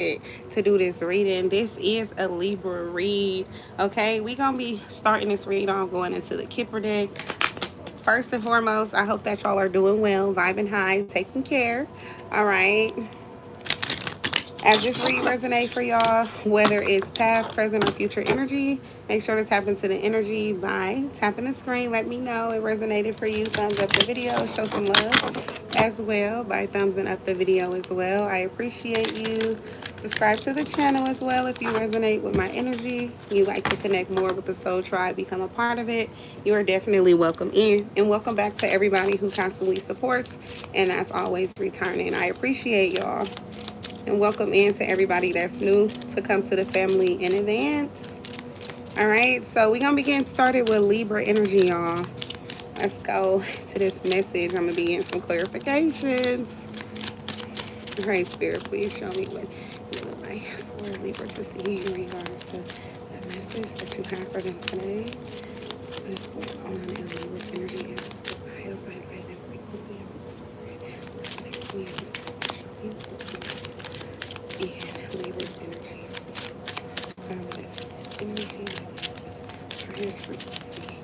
to do this reading. This is a Libra read. Okay, we're gonna be starting this read on going into the Kipper deck. First and foremost, I hope that y'all are doing well, vibing high, taking care. All right. As this read resonates for y'all, whether it's past, present, or future energy, make sure to tap into the energy by tapping the screen. Let me know it resonated for you. Thumbs up the video. Show some love as well by thumbsing up the video as well. I appreciate you. Subscribe to the channel as well if you resonate with my energy. You like to connect more with the soul tribe, become a part of it. You are definitely welcome in. And welcome back to everybody who constantly supports and that's always returning. I appreciate y'all. And welcome in to everybody that's new to come to the family in advance. All right, so we're going to be getting started with Libra energy, y'all. Let's go to this message. I'm going to be getting some clarifications. All right, Spirit, please show me what you would like for Libra to see in regards to the message that you have for them today. What's going on in Libra's energy is the biosite light and frequency of the spirit. What's connected me is and Libra's energy. Positive energy highest frequency.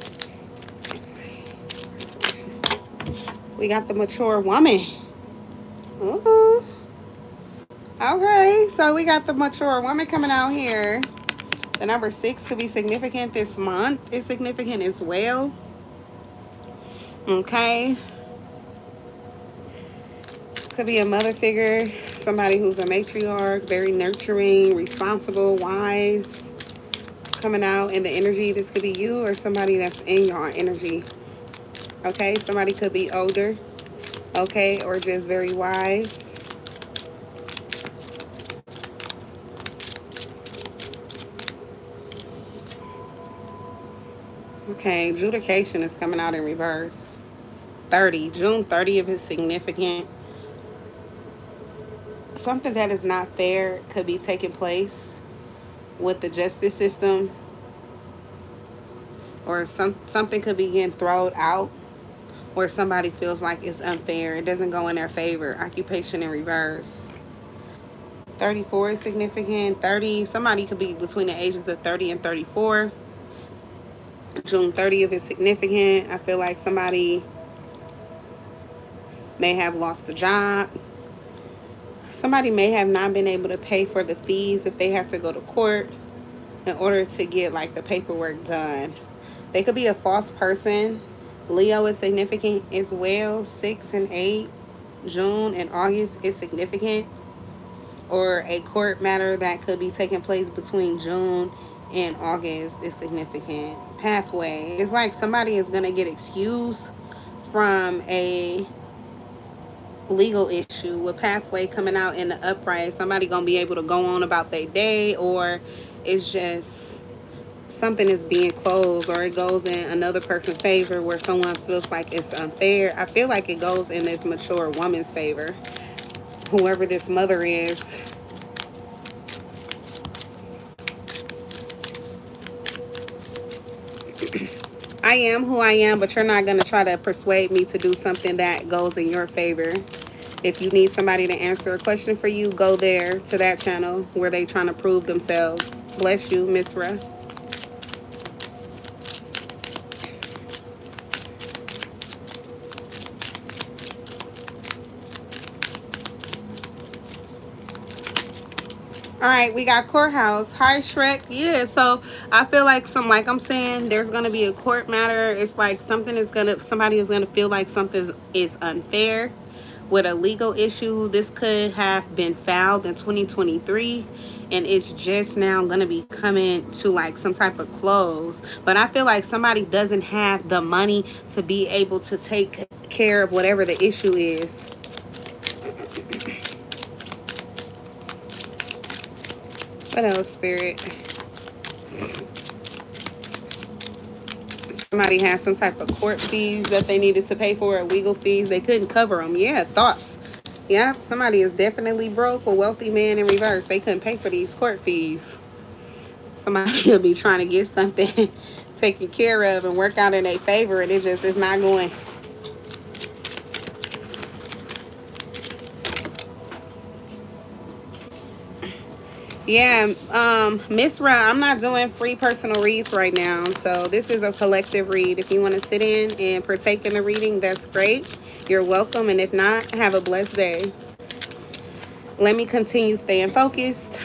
We got the mature woman. Ooh. Okay, so we got the mature woman coming out here. The number 6 could be significant this month. It's significant as well. Okay. Could be a mother figure, somebody who's a matriarch, very nurturing, responsible, wise, coming out in the energy. This could be you or somebody that's in your energy. Okay, somebody could be older, okay, or just very wise. Okay, adjudication is coming out in reverse. 30, June 30th is significant. Something that is not fair could be taking place with the justice system, or something could be getting thrown out, or somebody feels like it's unfair. It doesn't go in their favor. Occupation in reverse. 34 is significant. 30, somebody could be between the ages of 30 and 34. June 30th is significant. I feel like somebody may have lost a job. Somebody may have not been able to pay for the fees if they have to go to court in order to get like the paperwork done. They could be a false person. Leo is significant as well. 6 and 8, June and August is significant. Or a court matter that could be taking place between June and August is significant. Pathway. It's like somebody is going to get excused from a legal issue with pathway coming out in the upright. Somebody gonna be able to go on about their day, or it's just something is being closed, or it goes in another person's favor where someone feels like it's unfair. I feel like it goes in this mature woman's favor, whoever this mother is. I am who I am, but you're not going to try to persuade me to do something that goes in your favor. If you need somebody to answer a question for you, go there to that channel where they trying to prove themselves. Bless you, Miss Ra. All right, we got courthouse. Hi, Shrek. Yeah, so I feel like like I'm saying, there's going to be a court matter. It's like somebody is going to feel like something is unfair with a legal issue. This could have been filed in 2023, and it's just now going to be coming to like some type of close. But I feel like somebody doesn't have the money to be able to take care of whatever the issue is. What else, Spirit? Somebody has some type of court fees that they needed to pay for, or legal fees. They couldn't cover them. Yeah, thoughts. Yeah, somebody is definitely broke. A wealthy man in reverse. They couldn't pay for these court fees. Somebody will be trying to get something taken care of and work out in their favor, and it's not going. Yeah, Miss Ra, I'm not doing free personal reads right now. So this is a collective read. If you want to sit in and partake in the reading, that's great. You're welcome. And if not, have a blessed day. Let me continue staying focused.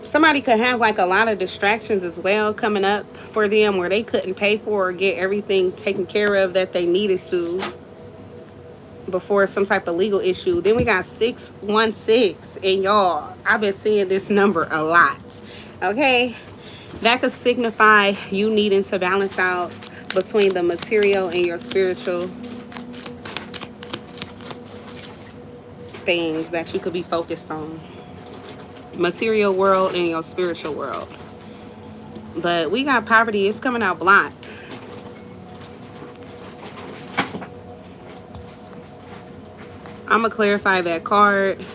Somebody could have like a lot of distractions as well coming up for them where they couldn't pay for or get everything taken care of that they needed to before some type of legal issue. Then we got 616, and y'all, I've been seeing this number a lot. Okay, that could signify you needing to balance out between the material and your spiritual things that you could be focused on. Material world and your spiritual world. But we got poverty. It's coming out blocked. I'm going to clarify that card.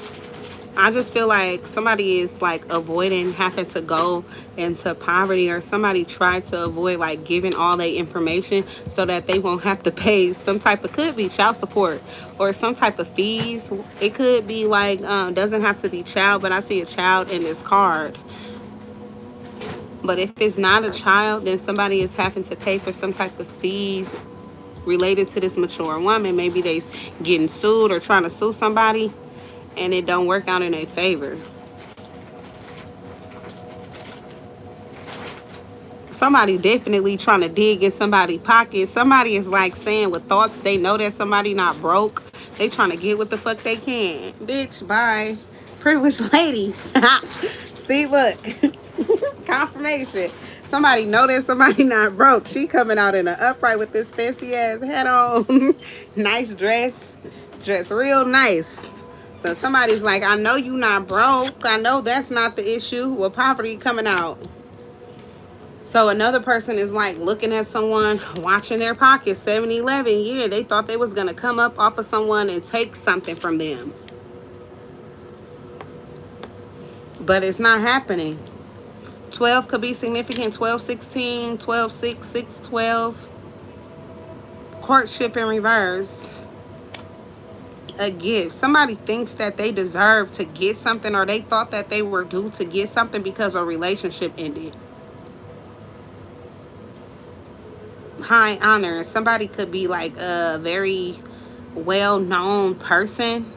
I just feel like somebody is like avoiding having to go into poverty, or somebody tried to avoid like giving all their information so that they won't have to pay some type of, could be child support or some type of fees. It could be like, doesn't have to be child, but I see a child in this card. But if it's not a child, then somebody is having to pay for some type of fees related to this mature woman. Maybe they getting sued or trying to sue somebody, and it don't work out in their favor. Somebody definitely trying to dig in somebody's pocket. Somebody is like saying with thoughts, they know that somebody not broke. They trying to get what the fuck they can. Bitch, bye. Privileged lady. See, look. Confirmation. Somebody know that somebody not broke. She coming out in an upright with this fancy ass hat on. Nice dress. Dress real nice. So somebody's like, I know you not broke. I know that's not the issue. Well, poverty coming out. So another person is like looking at someone, watching their pockets. 7-Eleven, yeah, they thought they was going to come up off of someone and take something from them. But it's not happening. 12 could be significant. 12-16, 12-6, 6-12. Courtship in reverse. A gift. Somebody thinks that they deserve to get something, or they thought that they were due to get something because a relationship ended. High honor. Somebody could be like a very well-known person,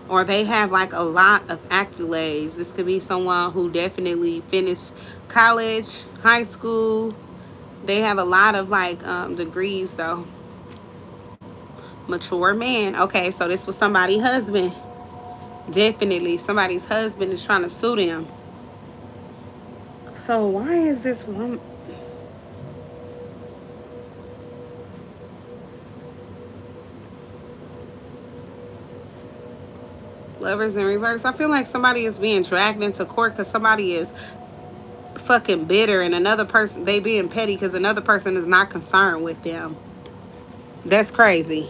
or they have like a lot of accolades. This could be someone who definitely finished college, high school. They have a lot of like degrees though. Mature man. Okay, so this was somebody's husband. Definitely somebody's husband is trying to sue them. So why is this one? Lovers in reverse. I feel like somebody is being dragged into court because somebody is fucking bitter, and another person, they being petty because another person is not concerned with them. That's crazy.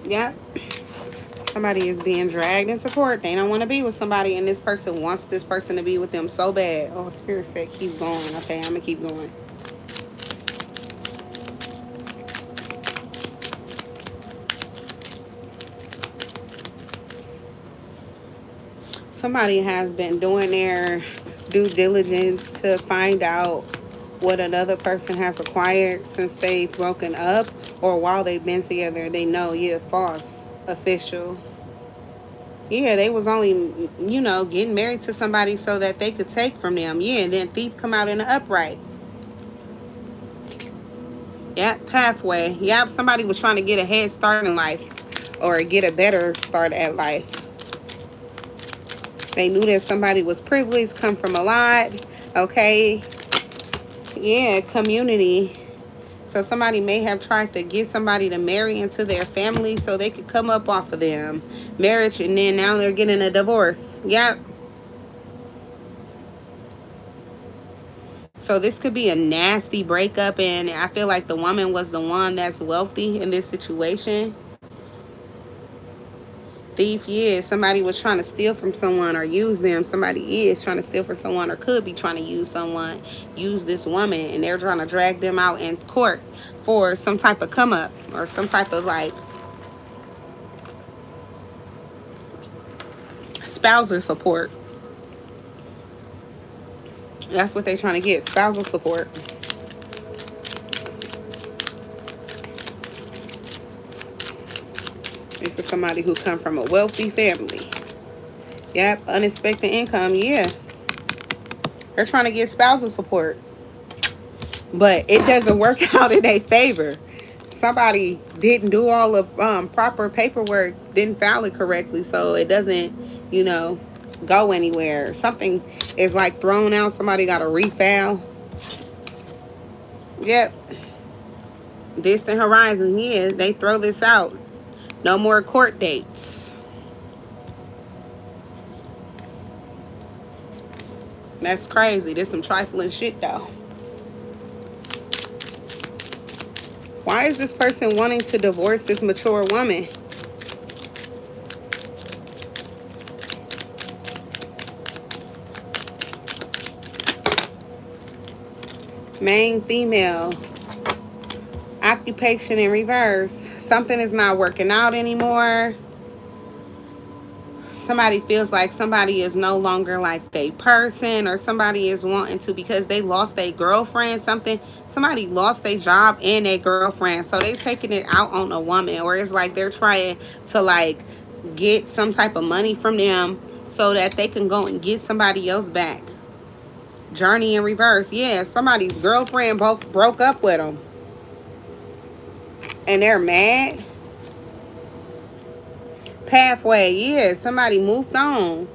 Yep. Somebody is being dragged into court. They don't want to be with somebody, and this person wants this person to be with them so bad. Oh, Spirit said keep going. Okay, I'm gonna keep going. Somebody has been doing their due diligence to find out what another person has acquired since they've broken up, or while they've been together. They know, yeah, false, official. Yeah, they was only, getting married to somebody so that they could take from them. Yeah, and then thief come out in the upright. Yep, pathway. Yep, somebody was trying to get a head start in life, or get a better start at life. They knew that somebody was privileged, come from a lot. Okay. Yeah, community. So somebody may have tried to get somebody to marry into their family so they could come up off of them. Marriage, and then now they're getting a divorce. Yep. So this could be a nasty breakup, and I feel like the woman was the one that's wealthy in this situation. Thief, yeah, somebody was trying to steal from someone or use them. Somebody is trying to steal from someone, or could be trying to use someone, use this woman, and they're trying to drag them out in court for some type of come up, or some type of like Spousal support. That's what they're trying to get, spousal support. This is somebody who come from a wealthy family. Yep, unexpected income, yeah. They're trying to get spousal support. But it doesn't work out in their favor. Somebody didn't do all the proper paperwork, didn't file it correctly, so it doesn't, you know, go anywhere. Something is like thrown out, somebody got to refile. Yep. Distant horizon, yeah, they throw this out. No more court dates. That's crazy. There's some trifling shit though. Why is this person wanting to divorce this mature woman? Main female. Occupation in reverse. Something is not working out anymore. Somebody feels like somebody is no longer like they person, or somebody is wanting to, because they lost their girlfriend, somebody lost their job and their girlfriend, so they taking it out on a woman, or it's like they're trying to like get some type of money from them so that they can go and get somebody else back. Journey in reverse. Yeah, somebody's girlfriend broke up with them and they're mad. Pathway. Yeah, somebody moved on.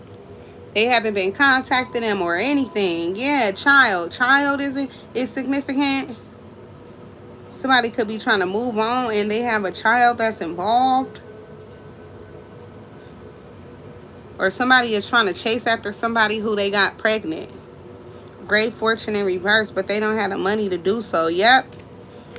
They haven't been contacting them or anything. Yeah, child is significant. Somebody could be trying to move on and they have a child that's involved. Or somebody is trying to chase after somebody who they got pregnant. Great fortune in reverse, but they don't have the money to do so. Yep.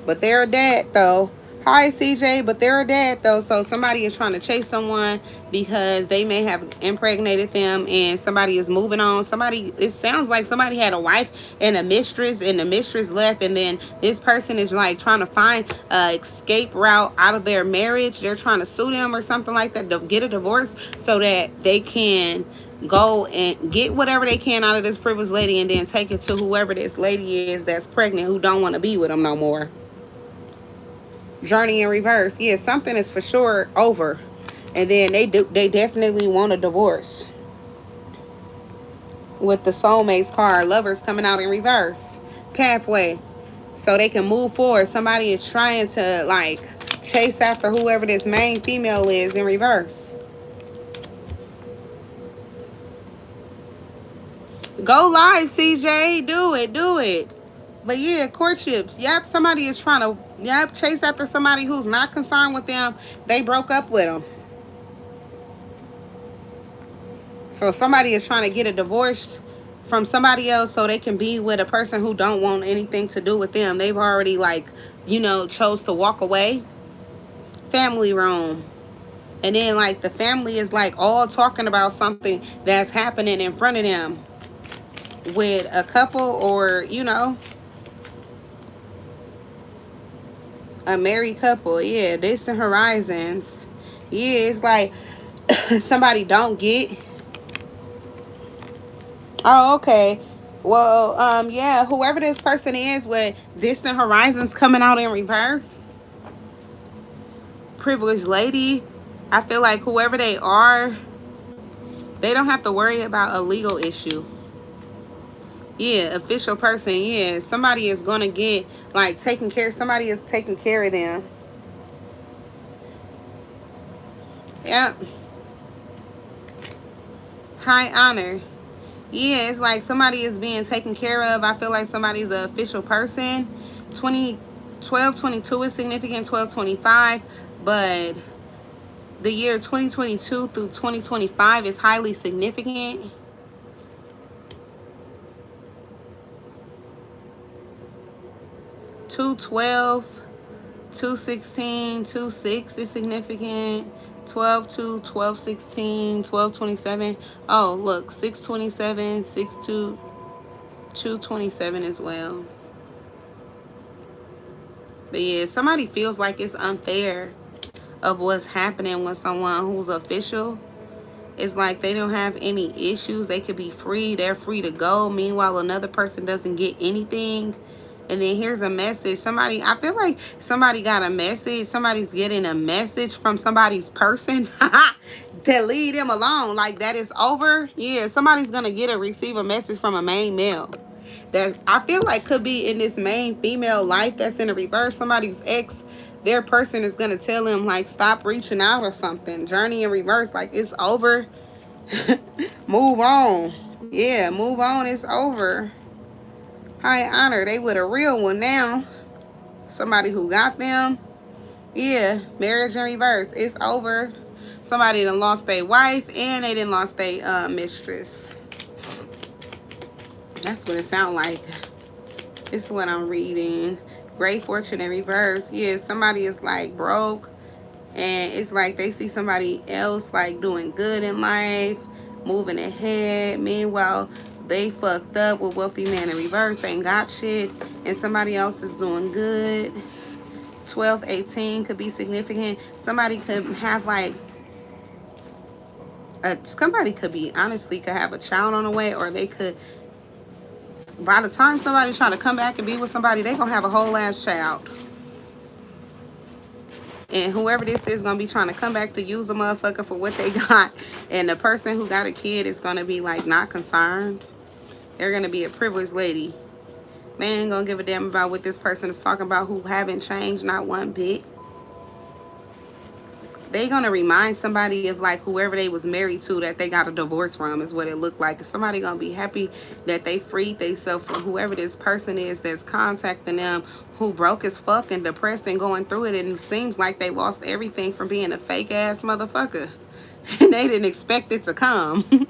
But they're a dad though. Hi CJ, but they're a dad though. So somebody is trying to chase someone because they may have impregnated them and somebody is moving on. It sounds like somebody had a wife and a mistress, and the mistress left, and then this person is like trying to find a escape route out of their marriage. They're trying to sue them or something like that to get a divorce so that they can go and get whatever they can out of this privileged lady and then take it to whoever this lady is that's pregnant who don't want to be with them no more. Journey in reverse. Yeah, something is for sure over. And then they definitely want a divorce. With the soulmates card, lovers coming out in reverse. Pathway. So they can move forward. Somebody is trying to like chase after whoever this main female is in reverse. Go live, CJ. Do it. But yeah, courtships. Yep, somebody is trying to, chase after somebody who's not concerned with them. They broke up with them. So somebody is trying to get a divorce from somebody else so they can be with a person who don't want anything to do with them. They've already chose to walk away. Family room. And then the family is all talking about something that's happening in front of them with a couple, or a married couple. Yeah, distant horizons. Yeah, it's like somebody don't get. Oh, okay. Well, yeah, whoever this person is with distant horizons coming out in reverse. Privileged lady. I feel like whoever they are, they don't have to worry about a legal issue. Yeah, official person. Yeah, somebody is going to get taken care. Somebody is taking care of them. Yeah. High honor. Yeah, it's like somebody is being taken care of. I feel like somebody's an official person. 1222 is significant, 1225, but the year 2022 through 2025 is highly significant. Two 12, 216, 26 is significant. 12-2, 12-16, 12-27. Oh, look, 6-27, 6-2, 2-27 as well. But yeah, somebody feels like it's unfair of what's happening with someone who's official. It's like they don't have any issues. They could be free. They're free to go. Meanwhile, another person doesn't get anything. And then here's a message. Somebody, I feel like somebody got a message. Somebody's getting a message from somebody's person to leave them alone. Like that is over. Yeah, somebody's going to receive a message from a main male. That I feel like could be in this main female life that's in the reverse. Somebody's ex, their person is going to tell them like stop reaching out or something. Journey in reverse, like it's over. Move on. Yeah, move on. It's over. High honor. They with a real one now. Somebody who got them. Yeah, marriage in reverse. It's over. Somebody done lost their wife and they done lost their mistress. That's what it sounds like. This is what I'm reading. Great fortune in reverse. Yeah, somebody is like broke. And it's like they see somebody else like doing good in life. Moving ahead. Meanwhile, they fucked up with wealthy man in reverse. Ain't got shit. And somebody else is doing good. 12, 18 could be significant. Somebody could have like somebody could be honestly could have a child on the way, or they could, by the time somebody's trying to come back and be with somebody, they gonna have a whole ass child. And whoever this is gonna be trying to come back to use a motherfucker for what they got. And the person who got a kid is gonna be like not concerned. They're gonna be a privileged lady. They ain't gonna give a damn about what this person is talking about, who haven't changed not one bit. They gonna remind somebody of like whoever they was married to that they got a divorce from, is what it looked like. Somebody gonna be happy that they freed themselves from whoever this person is that's contacting them, who broke as fuck and depressed and going through it, and it seems like they lost everything from being a fake ass motherfucker. And they didn't expect it to come.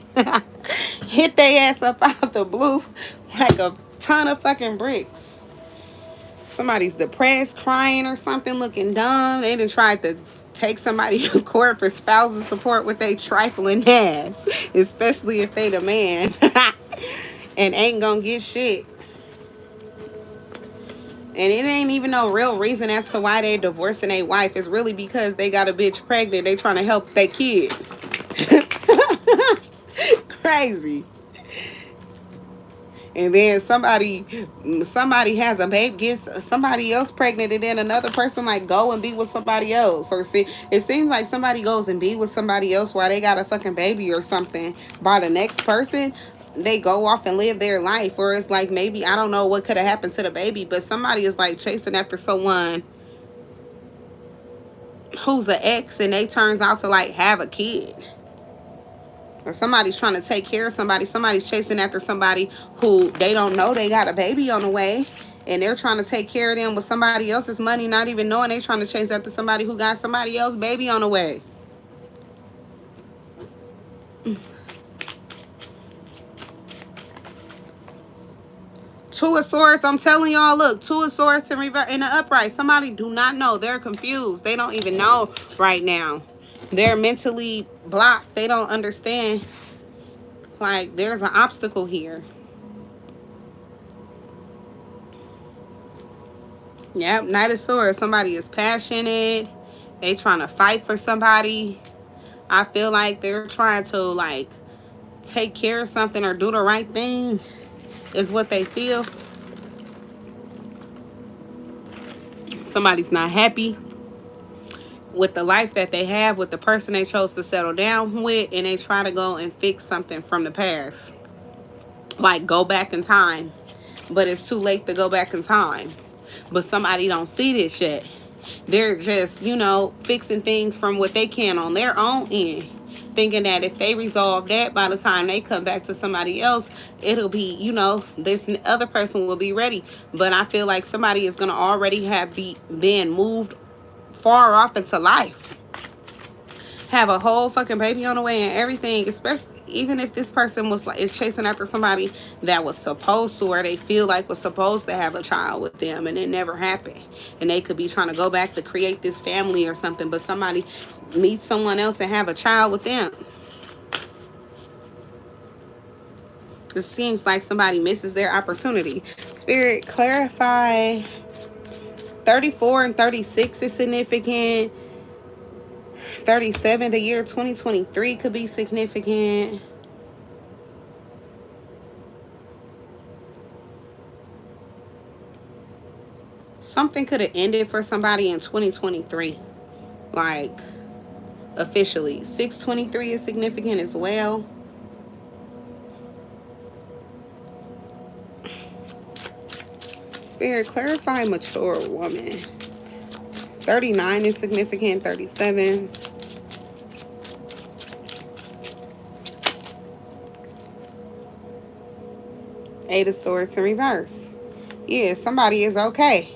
Hit their ass up out the blue like a ton of fucking bricks. Somebody's depressed, crying or something, looking dumb. They done tried to take somebody to court for spousal support with they trifling ass, especially if they the man. And ain't gonna get shit. And it ain't even no real reason as to why they divorcing their wife. It's really because they got a bitch pregnant. They trying to help their kid. Crazy. And then somebody has a baby, gets somebody else pregnant, and then another person like go and be with somebody else. Or see, it seems like somebody goes and be with somebody else while they got a fucking baby or something by the next person. They go off and live their life. Or it's like maybe, I don't know what could have happened to the baby, but somebody is like chasing after someone who's an ex and they turns out to like have a kid. Or somebody's trying to take care of somebody. Somebody's chasing after somebody who they don't know they got a baby on the way. And they're trying to take care of them with somebody else's money, not even knowing they're trying to chase after somebody who got somebody else's baby on the way. Two of Swords, I'm telling y'all, look, Two of Swords in reverse in the upright. Somebody do not know. They're confused. They don't even know right now. They're mentally blocked. They don't understand. Like, there's an obstacle here. Yep, Knight of Swords. Somebody is passionate. They trying to fight for somebody. I feel like they're trying to, like, take care of something or do the right thing is what they feel. Somebody's not happy with the life that they have, with the person they chose to settle down with, and they try to go and fix something from the past. Like go back in time. But it's too late to go back in time. But somebody don't see this yet. They're just, you know, fixing things from what they can on their own end. Thinking that if they resolve that, by the time they come back to somebody else, it'll be, you know, this other person will be ready. But I feel like somebody is going to already have been moved far off into life. Have a whole fucking baby on the way and everything. Especially even if this person was like is chasing after somebody that was supposed to, or they feel like was supposed to have a child with them, and it never happened. And they could be trying to go back to create this family or something, but somebody meets someone else and have a child with them. It seems like somebody misses their opportunity. Spirit, clarify. 34 and 36 is significant. 37, the year 2023 could be significant. Something could have ended for somebody in 2023. Like, officially. 623 is significant as well. Spirit, clarify mature woman. 39 is significant. 37. Eight of Swords in reverse. Yeah, somebody is okay.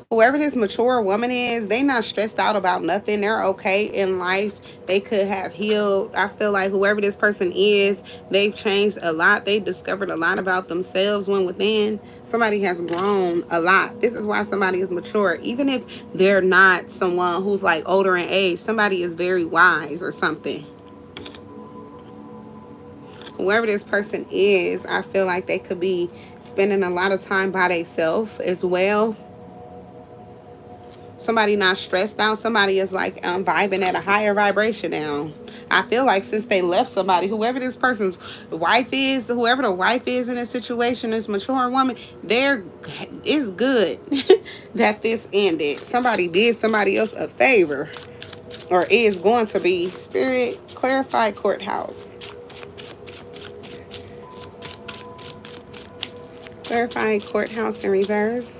Whoever this mature woman is, they not stressed out about nothing. They're okay in life. They could have healed. I feel like whoever this person is, they've changed a lot. They discovered a lot about themselves when within. Somebody has grown a lot. This is why somebody is mature. Even if they're not someone who's like older in age, somebody is very wise or something. Whoever this person is, I feel like they could be spending a lot of time by themselves as well. Somebody not stressed out. Somebody is like vibing at a higher vibration now. I feel like since they left somebody, whoever this person's wife is, whoever the wife is in a situation, this mature woman, it's good that this ended. Somebody did somebody else a favor, or is going to be. Spirit, clarify courthouse. Clarify courthouse in reverse.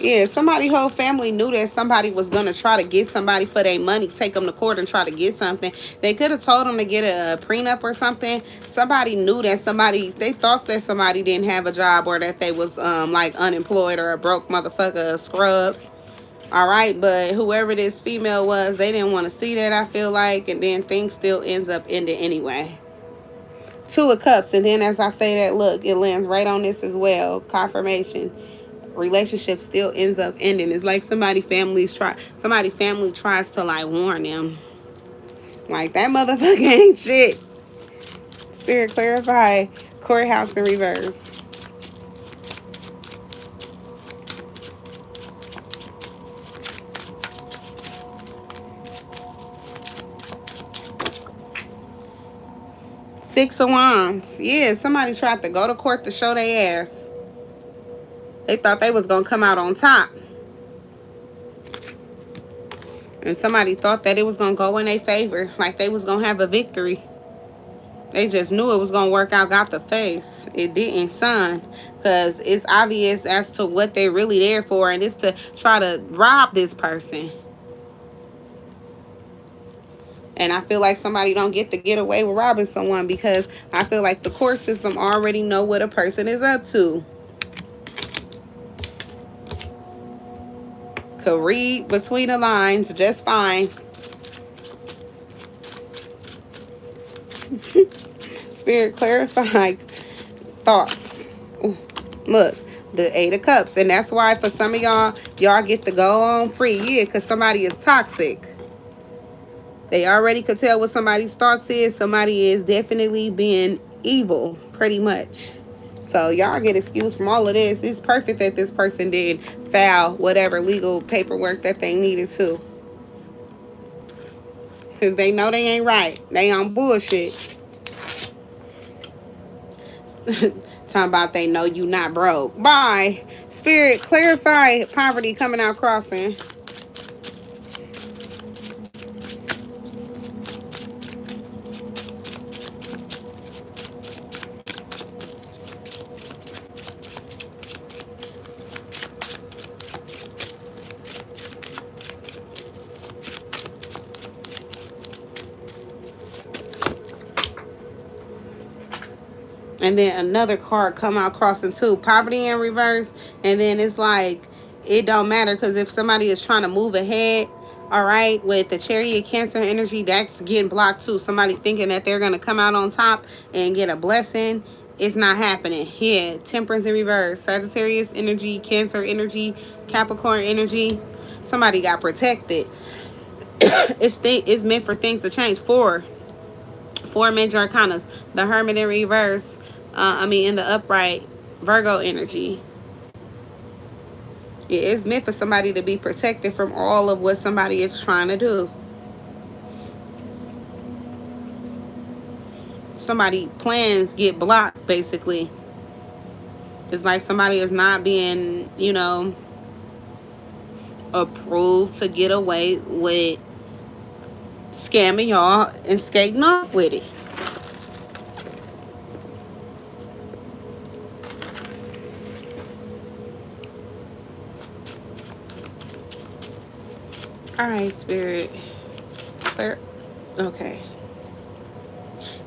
Yeah, somebody whole family knew that somebody was going to try to get somebody for their money, take them to court and try to get something. They could have told them to get a prenup or something. Somebody knew that they thought that somebody didn't have a job, or that they was like unemployed, or a broke motherfucker, a scrub. All right, but whoever this female was, they didn't want to see that, I feel like, and then things still ends up ending anyway. Two of Cups, and then as I say that, look, it lands right on this as well. Confirmation. Relationship still ends up ending. It's like somebody family tries to like warn them, like, that motherfucker ain't shit. Spirit, clarify courthouse in reverse. Six of Wands. Yeah, somebody tried to go to court to show their ass. They thought they was going to come out on top. And somebody thought that it was going to go in their favor. Like they was going to have a victory. They just knew it was going to work out. Got the face. It didn't, son. Because it's obvious as to what they're really there for. And it's to try to rob this person. And I feel like somebody don't get away with robbing someone, because I feel like the court system already know what a person is up to. Could read between the lines just fine. Spirit, clarify thoughts. Ooh, look, the Eight of Cups. And that's why for some of y'all get to go on free. Yeah, because somebody is toxic. They already could tell what somebody's thoughts is. Somebody is definitely being evil, pretty much. So y'all get excused from all of this. It's perfect that this person did file whatever legal paperwork that they needed to. Because they know they ain't right. They on bullshit. Talking about they know you not broke. Bye. Spirit, clarify poverty coming out crossing. And then another card come out crossing too. Poverty in reverse. And then it's like, it don't matter, because if somebody is trying to move ahead, all right, with the Chariot Cancer energy, that's getting blocked too. Somebody thinking that they're going to come out on top and get a blessing. It's not happening. Yeah, Temperance in reverse. Sagittarius energy, Cancer energy, Capricorn energy. Somebody got protected. It's meant for things to change. Four major arcanas. The Hermit in reverse. In the upright. Virgo energy. Yeah, it's meant for somebody to be protected from all of what somebody is trying to do. Somebody plans get blocked, basically. It's like somebody is not being, you know, approved to get away with scamming y'all and skating off with it. All right, Spirit. Clear. Okay.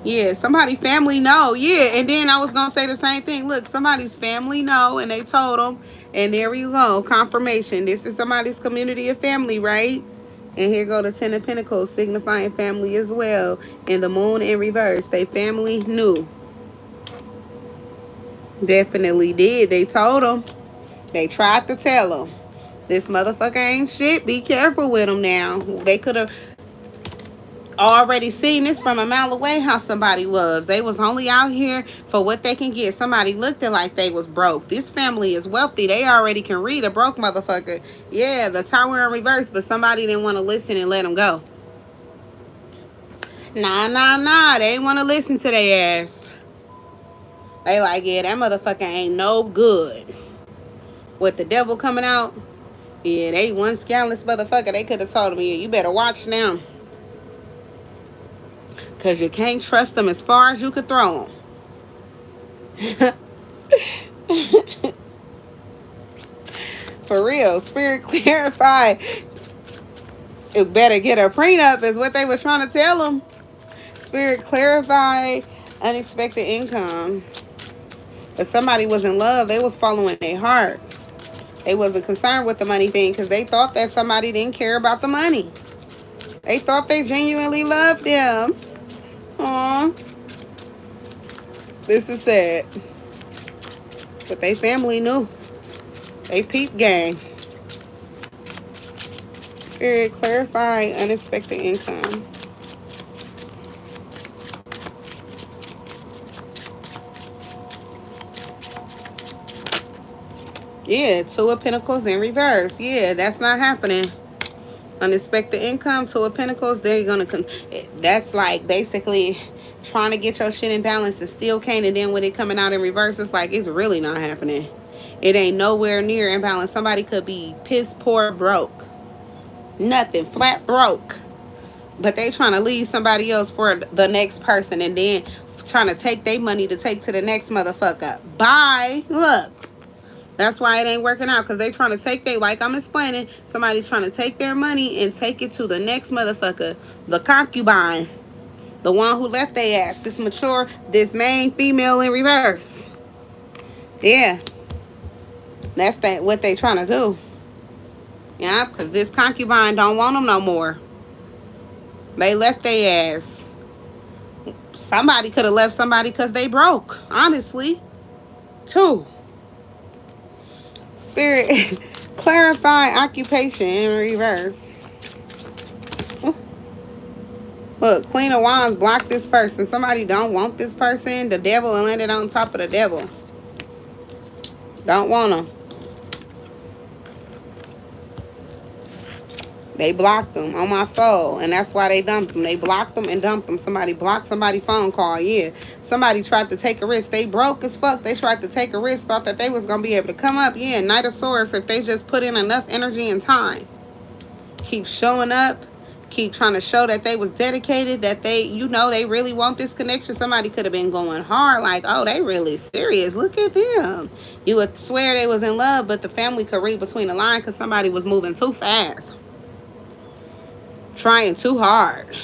Yeah, somebody family know. Yeah, and then I was going to say the same thing. Look, somebody's family know, and they told them. And there you go. Confirmation. This is somebody's community of family, right? And here go the Ten of Pentacles, signifying family as well. And the moon in reverse. They family knew. Definitely did. They told them. They tried to tell them. This motherfucker ain't shit. Be careful with them now. They could have already seen this from a mile away how somebody was. They was only out here for what they can get. Somebody looked at like they was broke. This family is wealthy. They already can read a broke motherfucker. Yeah, the Tower in reverse, but somebody didn't want to listen and let them go. Nah. They ain't want to listen to their ass. They like, yeah, that motherfucker ain't no good. With the devil coming out, yeah, they one scandalous motherfucker. They could have told him, yeah, you better watch now. Because you can't trust them as far as you could throw them. For real. Spirit clarify. It better get a prenup is what they were trying to tell them. Spirit clarify unexpected income. If somebody was in love, they was following their heart. They wasn't concerned with the money thing because they thought that somebody didn't care about the money. They thought they genuinely loved them. Aww. This is sad. But they family knew. They peep gang. Spirit, clarify unexpected income. Yeah, Two of Pentacles in reverse. Yeah, that's not happening. Unexpected income, Two of Pentacles, they're going to... That's like basically trying to get your shit in balance and still can't. And then when it coming out in reverse, it's like it's really not happening. It ain't nowhere near in balance. Somebody could be piss poor broke. Nothing. Flat broke. But they trying to leave somebody else for the next person. And then trying to take their money to take to the next motherfucker. Bye. Look. That's why it ain't working out, because they trying to take their, like I'm explaining, somebody's trying to take their money and take it to the next motherfucker, the concubine, the one who left their ass, this mature, this main female in reverse. Yeah, that's what they trying to do. Yeah, because this concubine don't want them no more. They left their ass. Somebody could have left somebody because they broke, honestly, too. Spirit, clarify occupation in reverse. Look, Queen of Wands blocked this person. Somebody don't want this person. The devil landed on top of the devil. Don't want them. They blocked them on my soul. And that's why they dumped them. They blocked them and dumped them. Somebody blocked somebody's phone call. Yeah. Somebody tried to take a risk. They broke as fuck. They tried to take a risk. Thought that they was going to be able to come up. Yeah. Knight of Swords. If they just put in enough energy and time. Keep showing up. Keep trying to show that they was dedicated. That they, you know, they really want this connection. Somebody could have been going hard. Like, oh, they really serious. Look at them. You would swear they was in love. But the family could read between the lines because somebody was moving too fast. Trying too hard.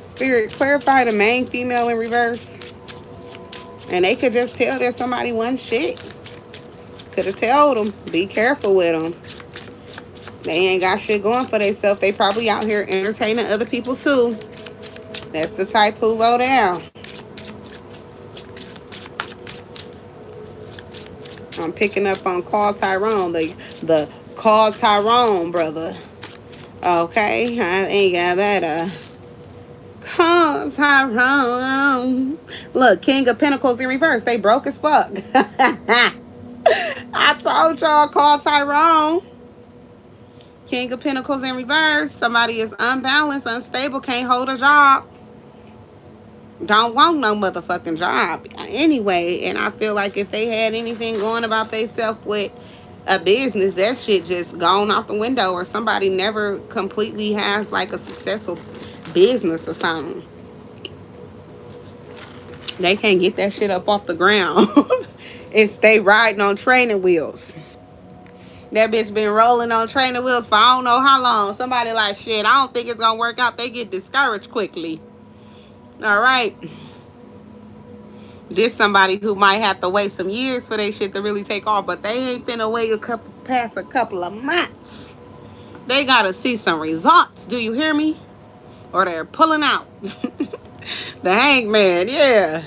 Spirit, clarify the main female in reverse. And they could just tell that somebody wasn't shit. Could have told them, be careful with them. They ain't got shit going for themselves. They probably out here entertaining other people too. That's the type who low down. I'm picking up on Call Tyrone. The Call Tyrone brother. Okay, I ain't got better. Oh, Tyrone. Look, King of Pentacles in reverse. They broke as fuck. I told y'all, call Tyrone. King of Pentacles in reverse. Somebody is unbalanced, unstable, can't hold a job. Don't want no motherfucking job anyway. And I feel like if they had anything going about themselves with a business, that shit just gone out the window, or somebody never completely has like a successful business or something. They can't get that shit up off the ground. And stay riding on training wheels. That bitch been rolling on training wheels for I don't know how long. Somebody like, shit, I don't think it's gonna work out. They get discouraged quickly. All right. This somebody who might have to wait some years for their shit to really take off, but they ain't finna wait past a couple of months. They gotta see some results. Do you hear me? Or they're pulling out. The hangman, yeah.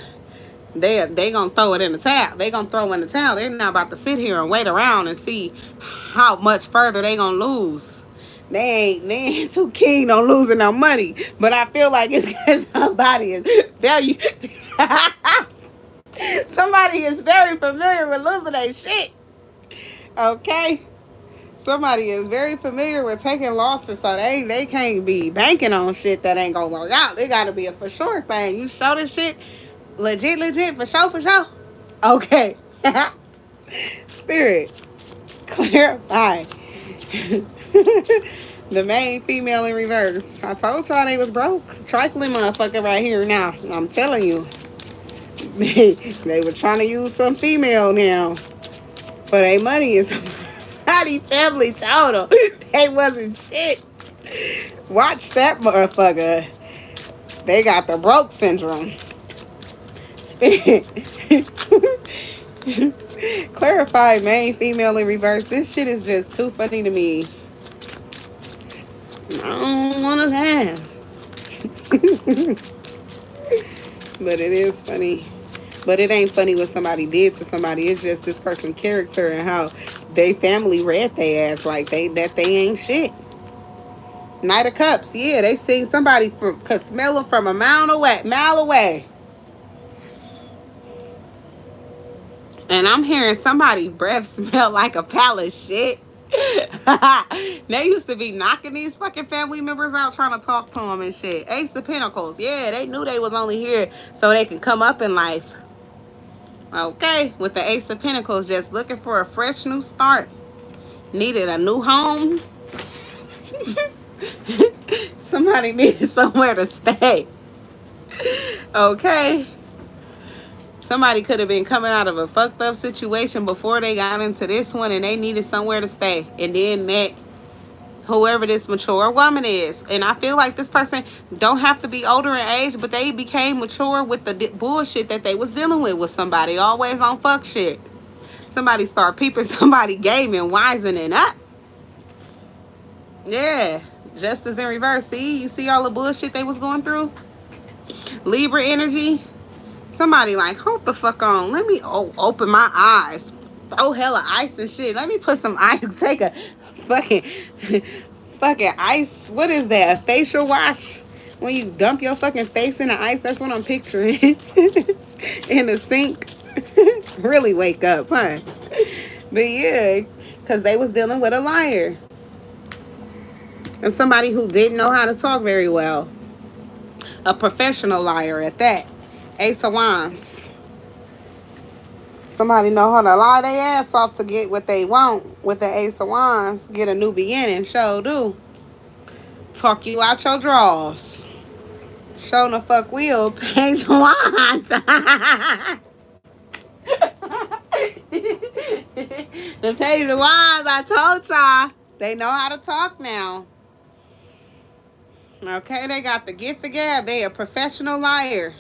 They gonna throw it in the towel. They gonna throw in the towel. They're not about to sit here and wait around and see how much further they gonna lose. They ain't too keen on losing no money. But I feel like it's because somebody is very somebody is very familiar with losing their shit. Okay? Somebody is very familiar with taking losses, so they can't be banking on shit that ain't gonna work out. They gotta be a for sure thing. You show this shit legit, for sure. Okay. Spirit, clarify. The main female in reverse. I told y'all they was broke. Trifling motherfucker right here now. I'm telling you. They was trying to use some female now. For their money is somebody family total. They wasn't shit. Watch that motherfucker. They got the broke syndrome. Clarify main female in reverse. This shit is just too funny to me. I don't want to laugh. But it is funny. But it ain't funny what somebody did to somebody. It's just this person's character and how they family read their ass like they ain't shit. Knight of Cups. Yeah, they seen somebody could smell them from a mile away. And I'm hearing somebody's breath smell like a palace shit. They used to be knocking these fucking family members out trying to talk to them and shit. Ace of Pentacles. Yeah, they knew they was only here so they could come up in life. Okay, with the Ace of Pentacles, just looking for a fresh new start. Needed a new home. Somebody needed somewhere to stay. Okay. Somebody could have been coming out of a fucked up situation before they got into this one, and they needed somewhere to stay, and then met whoever this mature woman is. And I feel like this person don't have to be older in age, but they became mature with the bullshit that they was dealing with somebody. Always on fuck shit. Somebody start peeping somebody gaming, wisening up. Yeah. Justice in reverse. See? You see all the bullshit they was going through? Libra energy. Somebody like, hold the fuck on. Let me open my eyes. Throw hella ice and shit. Let me put some ice. Take a fucking ice. What is that? A facial wash? When you dump your fucking face in the ice. That's what I'm picturing. In the sink. Really wake up, huh? But yeah, because they was dealing with a liar. And somebody who didn't know how to talk very well. A professional liar at that. Ace of Wands. Somebody know how to lie their ass off to get what they want with the Ace of Wands. Get a new beginning. Show do. Talk you out your drawers. Show the fuck will. Page of Wands. The Page of Wands, I told y'all. They know how to talk now. Okay, they got the gift of gab. They a professional liar.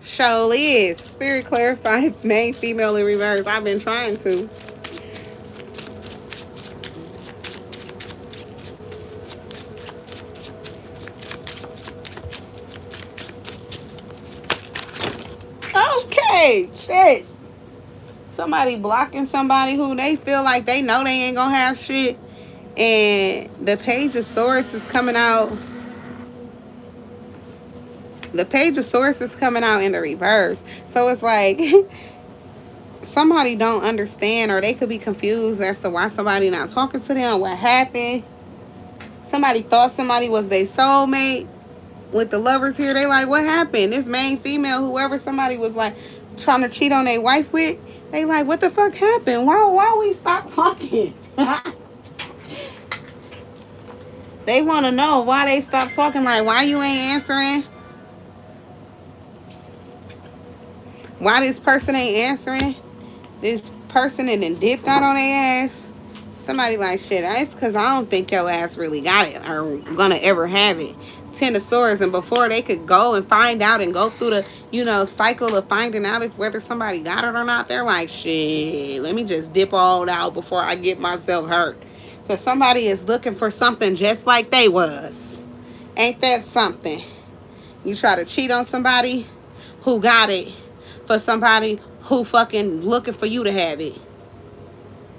Show is. Spirit clarify main female in reverse. I've been trying to. Okay, shit. Somebody blocking somebody who they feel like they know they ain't gonna have shit. And the Page of Swords is coming out. The Page of Swords is coming out in the reverse. So it's like somebody don't understand, or they could be confused as to why somebody not talking to them, what happened. Somebody thought somebody was their soulmate. With the lovers here, they like, what happened? This main female, whoever somebody was like trying to cheat on their wife with, they like, what the fuck happened? Why we stop talking? They want to know why they stopped talking. Like, why you ain't answering? Why this person ain't answering? This person and then dipped out on their ass. Somebody like, shit, it's because I don't think your ass really got it or gonna ever have it. 10 of Swords, and before they could go and find out and go through the, cycle of finding out if whether somebody got it or not, they're like, shit, let me just dip all out before I get myself hurt. Because somebody is looking for something just like they was. Ain't that something? You try to cheat on somebody who got it for somebody who fucking looking for you to have it.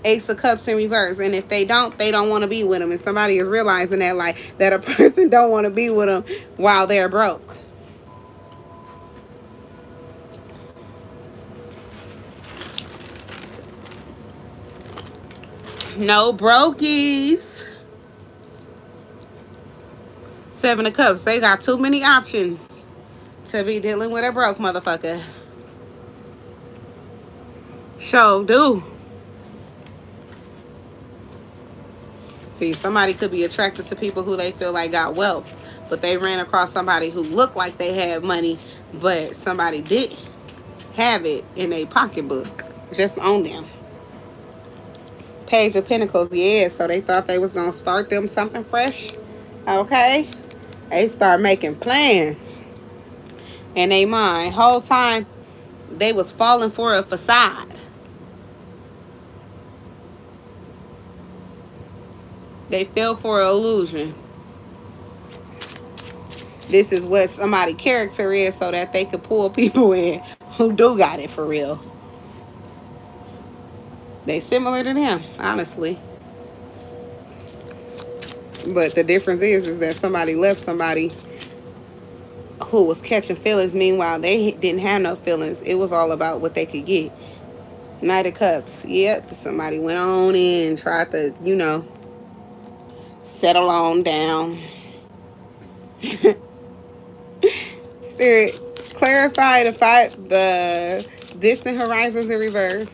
Ace of Cups in reverse. And if they don't want to be with them. And somebody is realizing that, like, that a person don't want to be with them while they're broke. No brokies. 7 of Cups. They got too many options to be dealing with a broke motherfucker. Sure do. See, somebody could be attracted to people who they feel like got wealth, but they ran across somebody who looked like they had money, but somebody didn't have it in a pocketbook, just on them. Page of Pentacles, yeah, so they thought they was going to start them something fresh, okay? They start making plans in their mind. Whole time, they was falling for a facade. They fell for an illusion. This is what somebody's character is so that they could pull people in who do got it for real. They similar to them, honestly. But the difference is that somebody left somebody who was catching feelings. Meanwhile, they didn't have no feelings. It was all about what they could get. Knight of Cups. Yep, somebody went on in, tried to, settle on down. Spirit, clarify the distant horizons in reverse.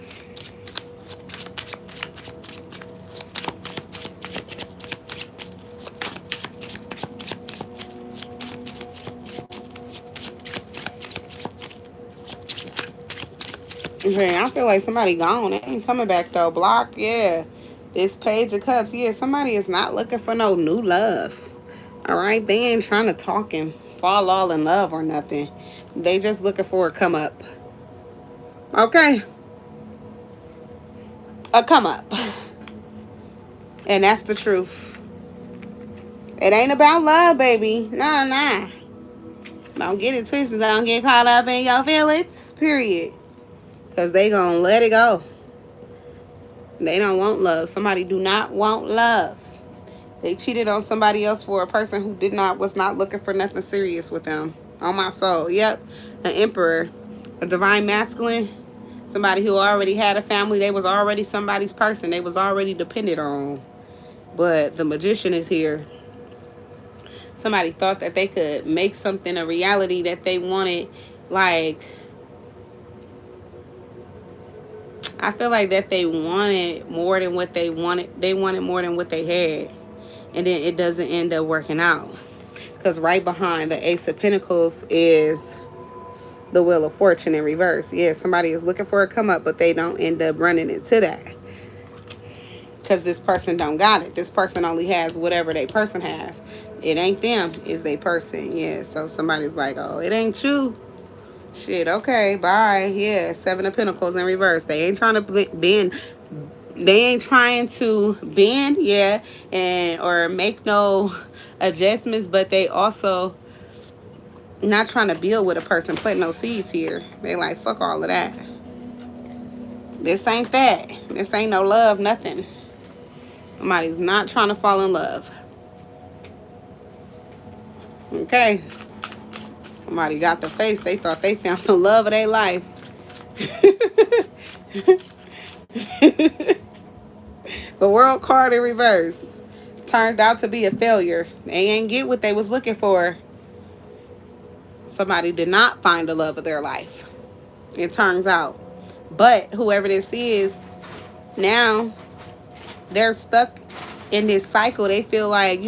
Okay, I feel like somebody gone. They ain't coming back though. Block, yeah. This Page of Cups, yeah. Somebody is not looking for no new love. All right, they ain't trying to talk and fall all in love or nothing. They just looking for a come up. Okay, a come up, and that's the truth. It ain't about love, baby. Nah. Don't get it twisted. Don't get caught up in your feelings. Period. Because they gonna let it go. They don't want love. Somebody do not want love. They cheated on somebody else for a person who was not looking for nothing serious with them. On my soul. Yep. An Emperor. A Divine Masculine. Somebody who already had a family. They was already somebody's person. They was already dependent on. But the Magician is here. Somebody thought that they could make something a reality that they wanted. Like, I feel like that they wanted more than what they wanted. They wanted more than what they had. And then it doesn't end up working out. Because right behind the Ace of Pentacles is the Wheel of Fortune in reverse. Yeah, somebody is looking for a come up, but they don't end up running into that. Because this person don't got it. This person only has whatever they person have. It ain't them, it's they person. Yeah, so somebody's like, oh, it ain't you. Shit, okay, bye. Yeah, 7 of Pentacles in reverse. They ain't trying to bend. They ain't trying to bend, yeah, or make no adjustments, but they also not trying to build with a person, put no seeds here. They like, fuck all of that. This ain't that. This ain't no love, nothing. Somebody's not trying to fall in love. Okay. Somebody got the face. They thought they found the love of their life. The world card in reverse turned out to be a failure. They ain't get what they was looking for. Somebody did not find the love of their life, it turns out. But whoever this is, now they're stuck in this cycle. They feel like,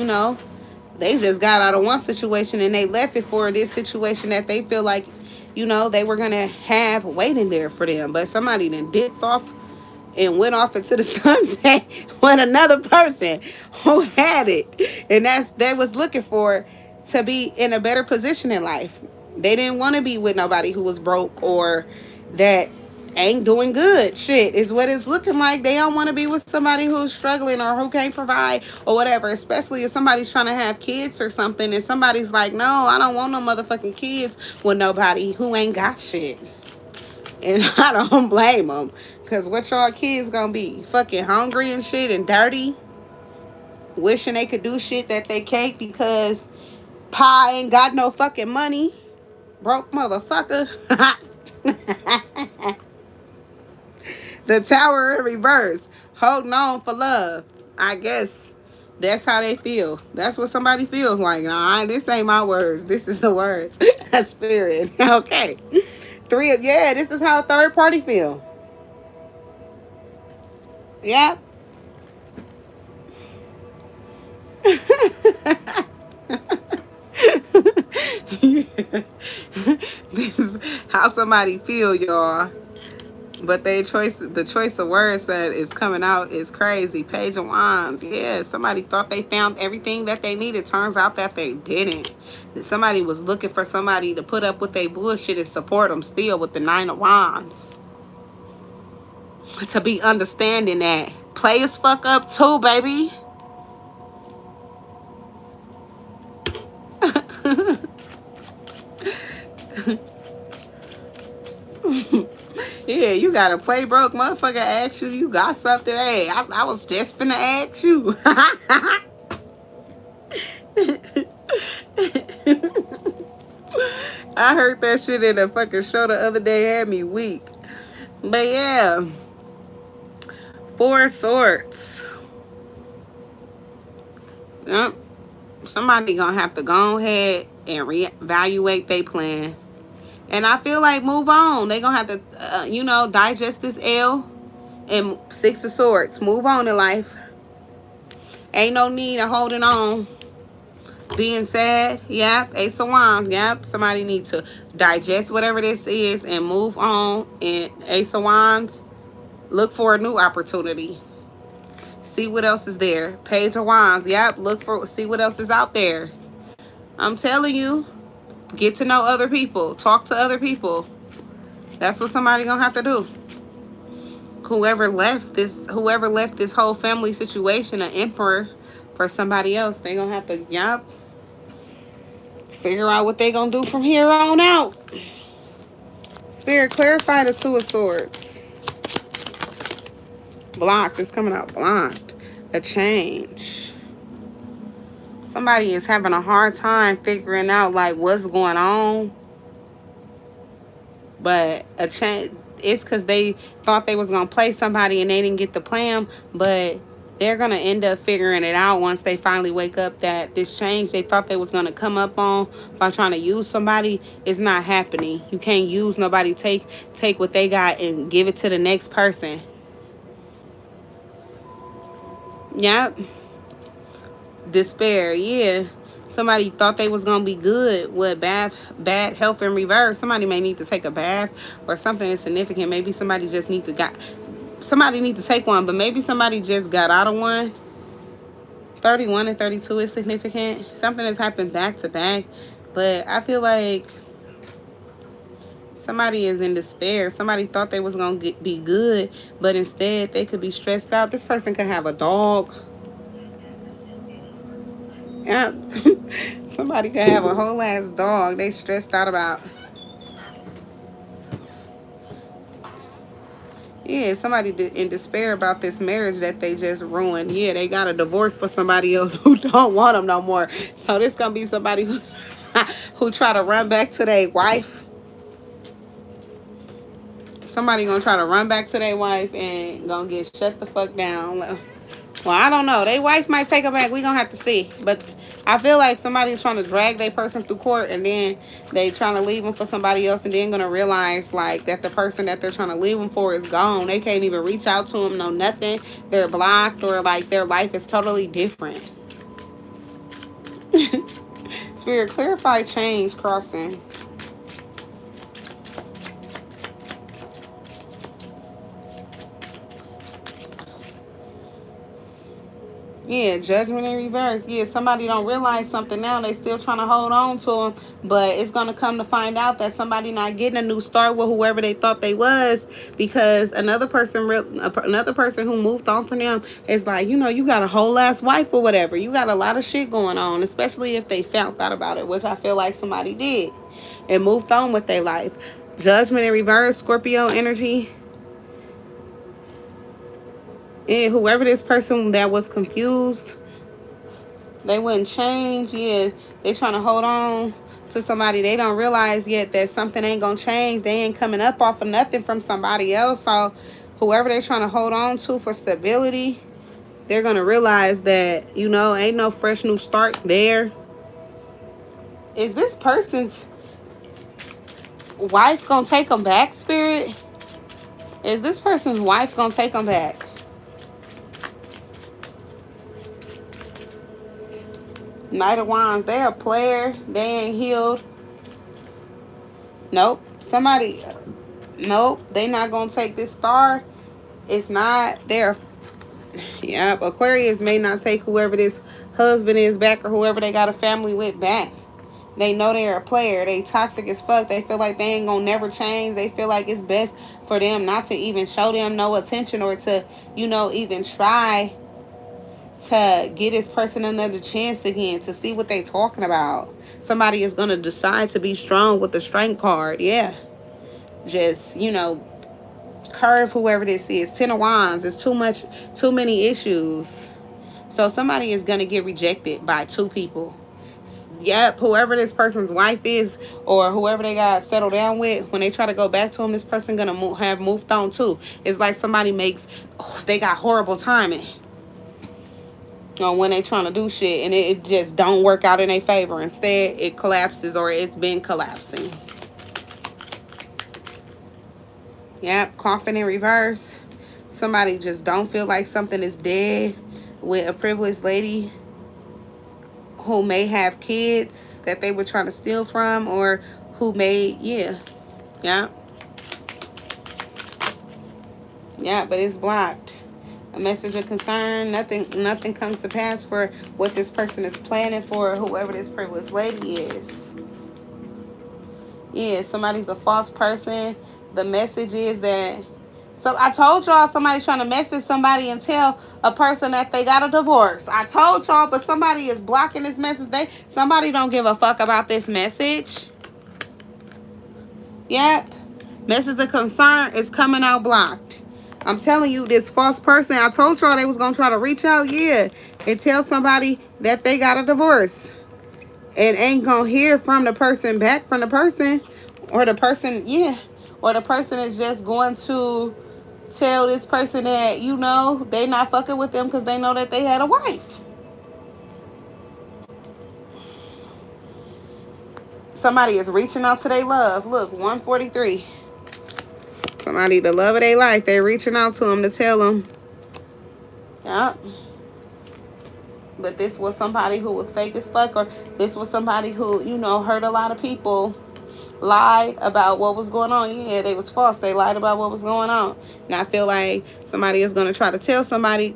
they just got out of one situation and they left it for this situation that they feel like, they were going to have waiting there for them. But somebody then dipped off and went off into the sunset with another person who had it. And they was looking for to be in a better position in life. They didn't want to be with nobody who was broke or that ain't doing good. Shit is what it's looking like. They don't want to be with somebody who's struggling or who can't provide or whatever, especially if somebody's trying to have kids or something and somebody's like, no, I don't want no motherfucking kids with nobody who ain't got shit. And I don't blame them, because what y'all kids gonna be? Fucking hungry and shit and dirty, wishing they could do shit that they can't because Pa ain't got no fucking money. Broke motherfucker. The Tower in reverse, holding on for love. I guess that's how they feel. That's what somebody feels like. Nah, this ain't my words. This is the words of spirit. Okay. This is how a third party feel. Yep. This is how somebody feel, y'all. But the choice of words that is coming out is crazy. Page of Wands. Yeah, somebody thought they found everything that they needed. Turns out that they didn't. That somebody was looking for somebody to put up with their bullshit and support them still with the Nine of Wands. To be understanding that. Play as fuck up too, baby. Yeah, you gotta play broke. Motherfucker ask you, you got something. Hey, I was just finna ask you. I heard that shit in a fucking show the other day, had me weak. But yeah, Four of Swords. Yep. Somebody gonna have to go ahead and reevaluate their plan. And I feel like move on. They gonna have to, digest this L. And Six of Swords. Move on in life. Ain't no need of holding on. Being sad. Yep. Ace of Wands. Yep. Somebody needs to digest whatever this is and move on. And Ace of Wands. Look for a new opportunity. See what else is there. Page of Wands. Yep. See what else is out there. I'm telling you. Get to know other people. Talk to other people. That's what somebody gonna have to do. Whoever left this whole family situation, an emperor for somebody else, they gonna have to, figure out what they gonna do from here on out. Spirit, clarify the Two of Swords. Blocked. It's coming out blocked. A change. Somebody is having a hard time figuring out like what's going on. But a change, it's because they thought they was going to play somebody and they didn't get the plan. But they're going to end up figuring it out once they finally wake up that this change they thought they was going to come up on by trying to use somebody is not happening. You can't use nobody. Take what they got and give it to the next person. Yep. Despair. Yeah. Somebody thought they was gonna be good with bad health in reverse. Somebody may need to take a bath or something insignificant. Maybe somebody just need to take one, but maybe somebody just got out of one. 31 and 32 is significant. Something has happened back to back, but I feel like somebody is in despair. Somebody thought they was gonna be good, but instead they could be stressed out. This person could have a dog. Yeah. Somebody could have a whole ass dog they stressed out about. Yeah, somebody in despair about this marriage that they just ruined. Yeah, they got a divorce for somebody else who don't want them no more. So this gonna be somebody who who try to run back to their wife. Somebody gonna try to run back to their wife and gonna get shut the fuck down. Well, I don't know. Their wife might take her back. We gonna have to see. But I feel like somebody's trying to drag their person through court, and then they trying to leave them for somebody else, and then gonna realize like that the person that they're trying to leave them for is gone. They can't even reach out to them, no nothing. They're blocked, or like their life is totally different. Spirit, clarify change crossing. Yeah, judgment in reverse. Yeah, somebody don't realize something now. They still trying to hold on to them, but it's going to come to find out that somebody not getting a new start with whoever they thought they was, because another person who moved on from them is like, you got a whole ass wife or whatever. You got a lot of shit going on, especially if they found out about it, which I feel like somebody did and moved on with their life. Judgment in reverse, Scorpio energy. And whoever this person that was confused, they wouldn't change. Yeah, they trying to hold on to somebody. They don't realize yet that something ain't gonna change. They ain't coming up off of nothing from somebody else. So whoever they trying to hold on to for stability, they're gonna realize that, ain't no fresh new start there. Is this person's wife gonna take them back, Spirit? Is this person's wife gonna take them back? Knight of Wands, they a player. They ain't healed. Nope. Nope. They not going to take this star. It's not there. Yep. Aquarius may not take whoever this husband is back, or whoever they got a family with back. They know they're a player. They toxic as fuck. They feel like they ain't going to never change. They feel like it's best for them not to even show them no attention, or to, even try to get this person another chance again, to see what they talking about. Somebody is going to decide to be strong with the strength card. Yeah. Just, curve whoever this is. 10 of Wands. It's too many issues. So somebody is going to get rejected by two people. Yep, whoever this person's wife is, or whoever they got settled down with, when they try to go back to him, this person going to have moved on too. It's like somebody they got horrible timing on when they trying to do shit, and it just don't work out in their favor. Instead, it collapses, or it's been collapsing. Yep, coffin in reverse. Somebody just don't feel like something is dead with a privileged lady who may have kids that they were trying to steal from, or who may, yeah, but it's blocked. A message of concern. Nothing comes to pass for what this person is planning for whoever this privileged lady is. Yeah, somebody's a false person. The message is that, so I told y'all somebody's trying to message somebody and tell a person that they got a divorce. I told y'all, but somebody is blocking this message. Somebody don't give a fuck about this message. Yep. Message of concern is coming out blocked. I'm telling you, this false person, I told y'all they was going to try to reach out, and tell somebody that they got a divorce. And ain't going to hear from the person, back from the person. Or the person, or the person is just going to tell this person that, they not fucking with them because they know that they had a wife. Somebody is reaching out to their love. Look, 143. Somebody, the love of their life, they're reaching out to them to tell them. Yep. But this was somebody who was fake as fuck, or this was somebody who, hurt a lot of people, lied about what was going on. Yeah, they was false. They lied about what was going on. And I feel like somebody is going to try to tell somebody.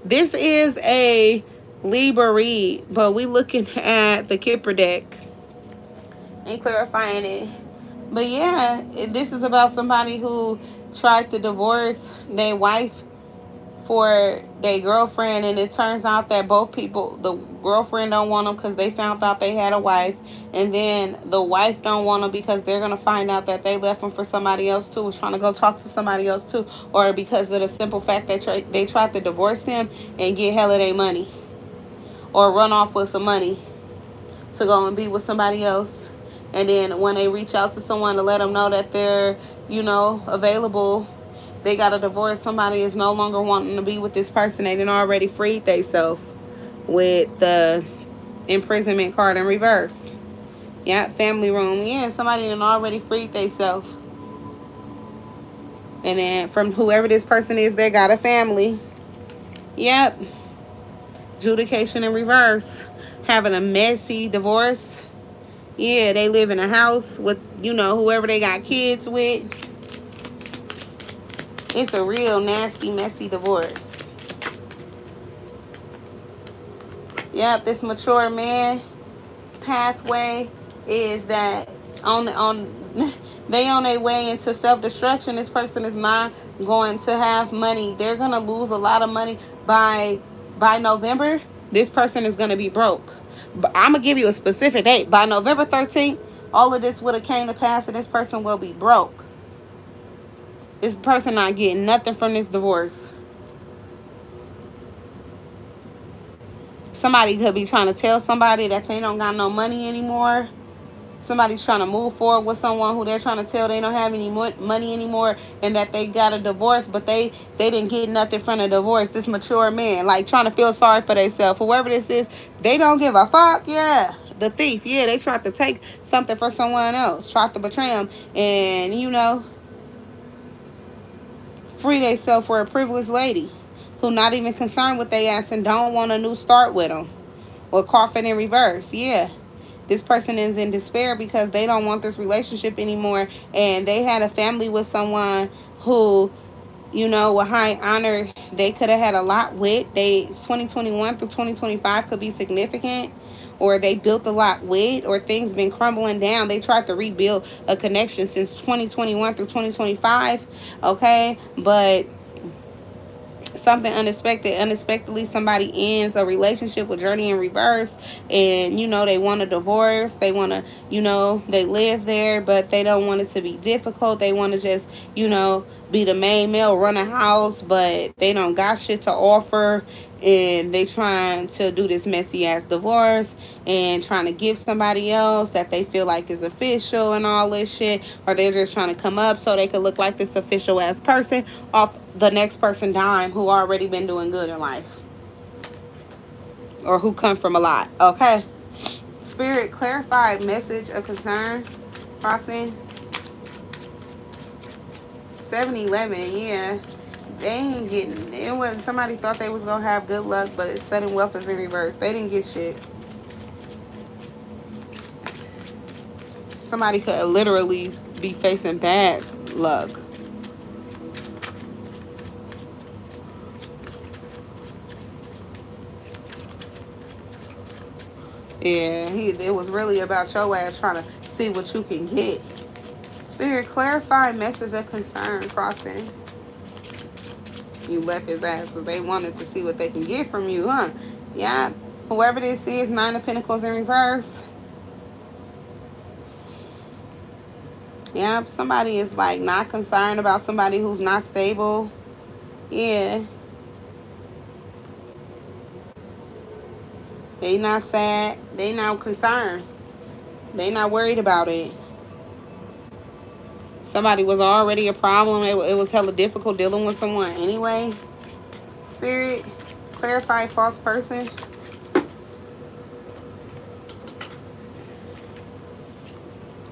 This is a Libra read, but we looking at the Kipper deck and clarifying it. But yeah, this is about somebody who tried to divorce their wife for their girlfriend, and it turns out that both people, the girlfriend don't want them because they found out they had a wife, and then the wife don't want them because they're going to find out that they left them for somebody else too, was trying to go talk to somebody else too, or because of the simple fact that they tried to divorce him and get hell of their money, or run off with some money. to go and be with somebody else. And then when they reach out to someone to let them know that they're, available, they got a divorce. Somebody is no longer wanting to be with this person. They done already freed themselves with the imprisonment card in reverse. Yeah, family room. Yeah, somebody done already freed themselves. And then from whoever this person is, they got a family. Yep. Adjudication in reverse. Having a messy divorce. Yeah, they live in a house with, whoever they got kids with. It's a real nasty, messy divorce. Yep, this mature man pathway is that they on their way into self-destruction. This person is not going to have money. They're going to lose a lot of money by November. This person is going to be broke. But I'm going to give you a specific date. By November 13th, all of this would have came to pass and this person will be broke. This person not getting nothing from this divorce. Somebody could be trying to tell somebody that they don't got no money anymore. Somebody's trying to move forward with someone who they're trying to tell they don't have any money anymore and that they got a divorce, but they didn't get nothing from the divorce. This mature man, like, trying to feel sorry for themselves. Whoever this is, they don't give a fuck. Yeah. The thief. Yeah, they tried to take something from someone else. Tried to betray them. And, free themselves for a privileged lady who not even concerned with their ass and don't want a new start with them. Or coughing in reverse. Yeah. This person is in despair because they don't want this relationship anymore. And they had a family with someone who, with high honor, they could have had a lot with. 2021 through 2025 could be significant. Or they built a lot with, or things been crumbling down. They tried to rebuild a connection since 2021 through 2025. Okay? But something unexpectedly somebody ends a relationship with journey in reverse, and they want a divorce. They want to, they live there, but they don't want it to be difficult. They want to just, be the main male, run a house, but they don't got shit to offer, and they trying to do this messy ass divorce and trying to give somebody else that they feel like is official and all this shit, or they're just trying to come up so they could look like this official ass person off the next person dime who already been doing good in life or who come from a lot. Okay, Spirit, clarified message of concern. Crossing 7-11. Yeah, they ain't getting it. Wasn't somebody thought they was gonna have good luck, but sudden wealth is in reverse. They didn't get shit. Somebody could literally be facing bad luck. Yeah, it was really about your ass trying to see what you can get. Spirit, clarify message of concern. Crossing. You left his ass because they wanted to see what they can get from you, huh? Yeah. Whoever this is, 9 of Pentacles in reverse. Yeah, somebody is like not concerned about somebody who's not stable. Yeah. They not sad. They not concerned. They not worried about it. Somebody was already a problem. It was hella difficult dealing with someone anyway. Spirit, clarify false person.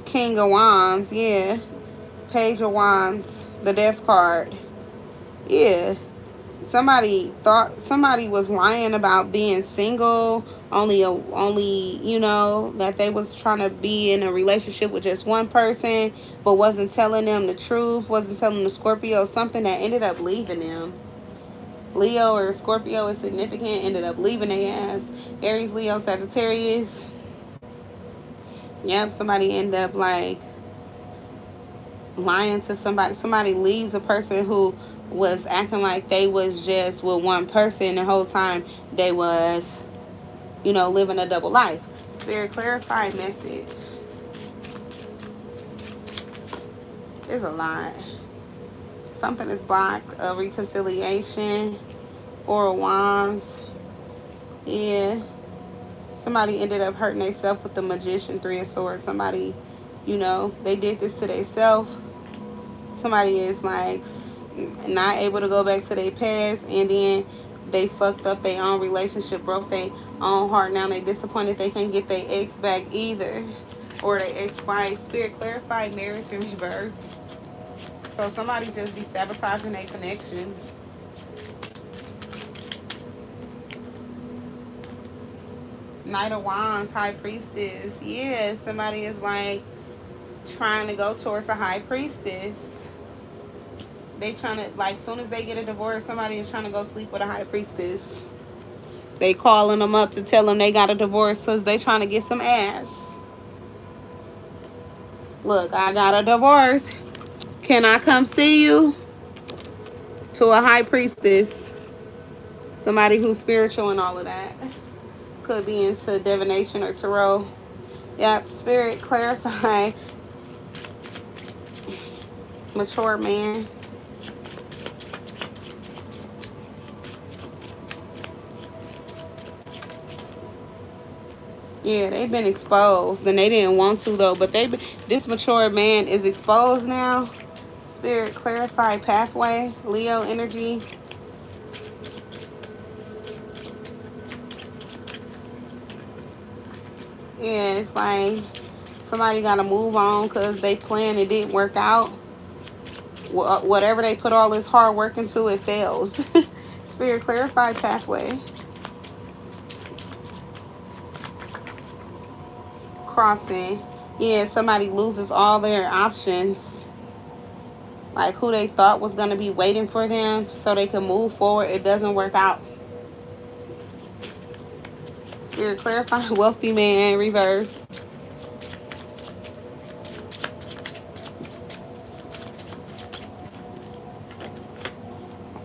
King of Wands, yeah. Page of Wands, the Death card. Yeah. Somebody thought somebody was lying about being single, only that they was trying to be in a relationship with just one person, but wasn't telling them the truth, wasn't telling the Scorpio something that ended up leaving them. Leo or Scorpio is significant, ended up leaving their ass. Aries, Leo, Sagittarius. Yep, somebody end up like lying to somebody. Somebody leaves a person who was acting like they was just with one person the whole time they was, living a double life. Spirit, clarify message. There's a lot. Something is blocked. A reconciliation. 4 of Wands. Yeah. somebody ended up hurting themselves with the Magician, Three of Swords. Somebody, you know, they did this to themselves. Somebody is like not able to go back to their past, and then they fucked up their own relationship, broke their own heart. Now they disappointed they can't get their ex back either, or their ex-wife. Spirit, clarify marriage in reverse. So somebody just be sabotaging their connections. Knight of Wands, High Priestess. Yeah, somebody is like trying to go towards a High Priestess. They trying to, like, soon as they get a divorce, somebody is trying to go sleep with a High Priestess. They calling them up to tell them they got a divorce because they trying to get some ass. Look, I got a divorce. Can I come see you? To a High Priestess. Somebody who's spiritual and all of that. Could be into divination or tarot. Yep, Spirit, clarify. Mature man. Yeah, they've been exposed, and they didn't want to though. But this mature man is exposed now. Spirit, clarify pathway. Leo energy. Yeah, it's like somebody got to move on because they planned, it didn't work out. Whatever they put all this hard work into, it fails. Spirit, clarify pathway. Crossing. Yeah, somebody loses all their options. Like who they thought was going to be waiting for them so they could move forward. It doesn't work out. Spirit, clarify wealthy man, reverse.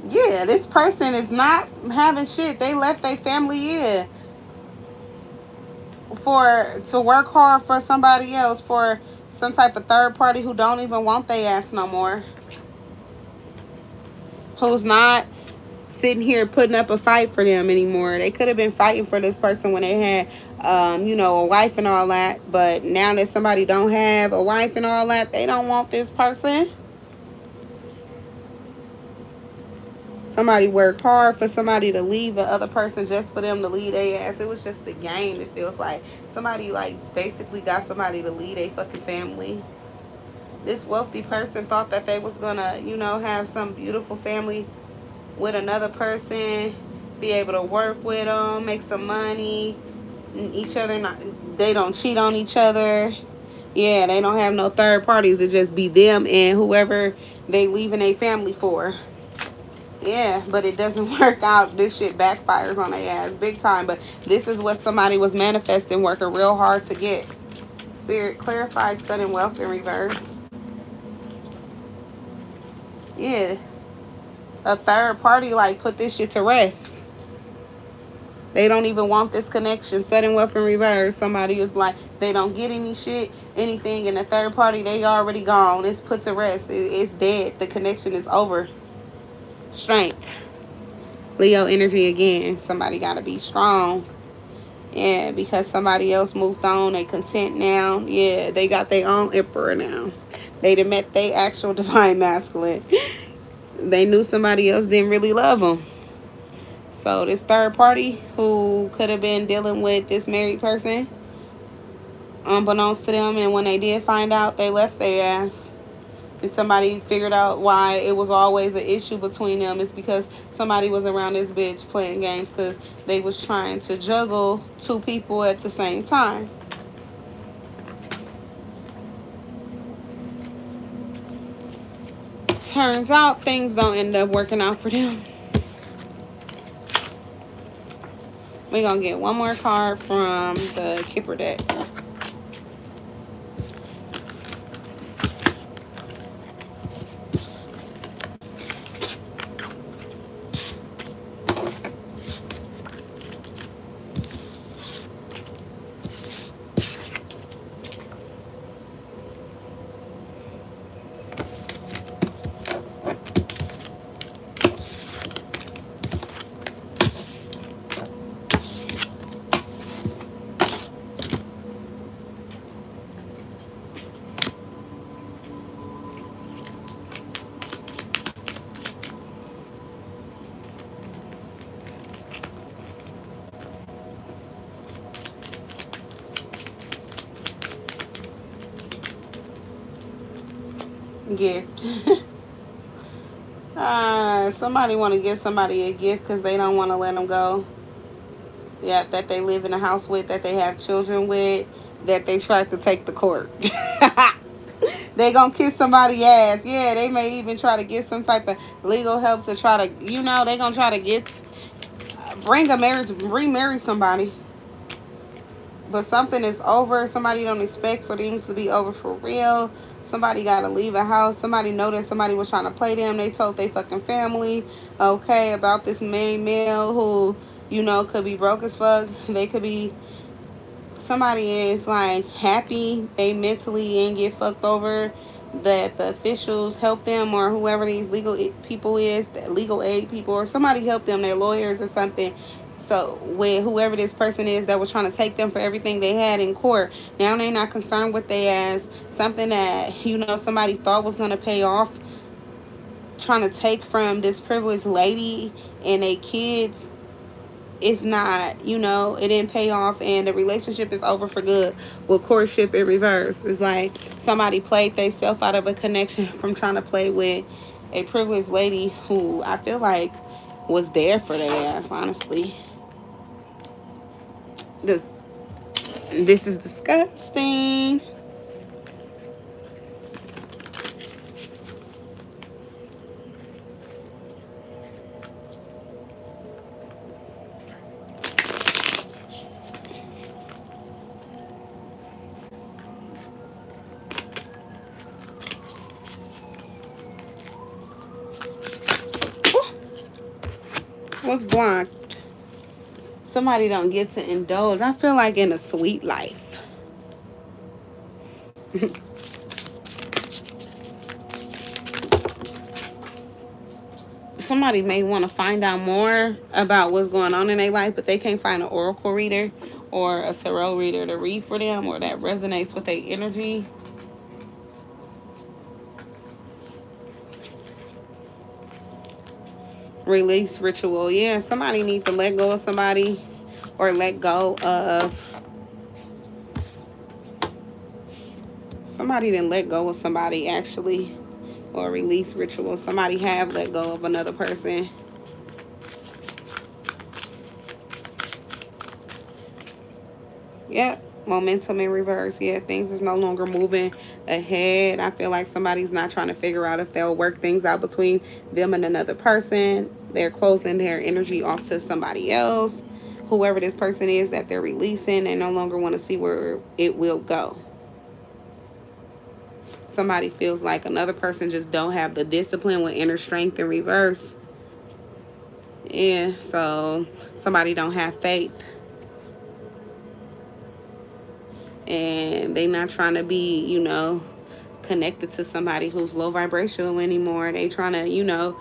Yeah, this person is not having shit. They left their family, yeah, to work hard for somebody else, for some type of third party who don't even want their ass no more. Who's not sitting here putting up a fight for them anymore. They could have been fighting for this person when they had, you know, a wife and all that. But now that somebody don't have a wife and all that, they don't want this person. Somebody worked hard for somebody to leave the other person just for them to leave their ass. It was just a game, it feels like. Somebody, like, basically got somebody to leave their fucking family. This wealthy person thought that they was gonna, you know, have some beautiful family with another person, be able to work with them, make some money, and each other, they don't cheat on each other. Yeah, they don't have no third parties. It just be them and whoever they leaving their family for. Yeah, but it doesn't work out. This shit backfires on their ass big time. But this is what somebody was manifesting, working real hard to get. Spirit, clarify sudden wealth in reverse. Yeah. A third party, like, put this shit to rest. They don't even want this connection. Sudden wealth in reverse. Somebody is like, they don't get any shit, anything. And the third party, they already gone. It's put to rest. It's dead. The connection is over. Strength. Leo energy again. Somebody got to be strong. Yeah, because somebody else moved on. They content now. Yeah, they got their own emperor now. They done met their actual divine masculine. They knew somebody else didn't really love them. So this third party who could have been dealing with this married person, unbeknownst to them, and when they did find out, they left their ass. And somebody figured out why it was always an issue between them. It's because somebody was around this bitch playing games because they was trying to juggle two people at the same time. Turns out things don't end up working out for them. We're going to get one more card from the Kipper deck. gift. Somebody want to give somebody a gift because they don't want to let them go. Yeah, that they live in a house with, that they have children with, that they tried to take the court. They gonna kiss somebody ass. Yeah, they may even try to get some type of legal help to try to, they gonna try to bring a marriage, remarry somebody. But something is over. Somebody don't expect for things to be over for real. Somebody got to leave a house. Somebody know that somebody was trying to play them. They told their fucking family, okay, about this main male who, could be broke as fuck. They could be, somebody is like happy they mentally ain't get fucked over, that the officials help them, or whoever these legal people is, legal aid people, or somebody help them, their lawyers or something. So with whoever this person is that was trying to take them for everything they had in court, now they not concerned with they as something that somebody thought was going to pay off, trying to take from this privileged lady and their kids. It's not, it didn't pay off, and the relationship is over for good with courtship in reverse. It's like somebody played themselves out of a connection from trying to play with a privileged lady who I feel like was there for their ass, honestly. This is disgusting. What's blocked? Somebody don't get to indulge. I feel like in a sweet life. Somebody may want to find out more about what's going on in their life, but they can't find an oracle reader or a tarot reader to read for them, or that resonates with their energy. Release ritual. Yeah, somebody needs to let go of somebody, or let go of somebody. Didn't let go of somebody actually, or release ritual. Somebody have let go of another person. Yep. Momentum in reverse. Yeah, things is no longer moving ahead. I feel like somebody's not trying to figure out if they'll work things out between them and another person. They're closing their energy off to somebody else. Whoever this person is that they're releasing, they no longer want to see where it will go. Somebody feels like another person just don't have the discipline with inner strength in reverse. Yeah, so somebody don't have faith. And they not trying to be, connected to somebody who's low vibrational anymore. They trying to,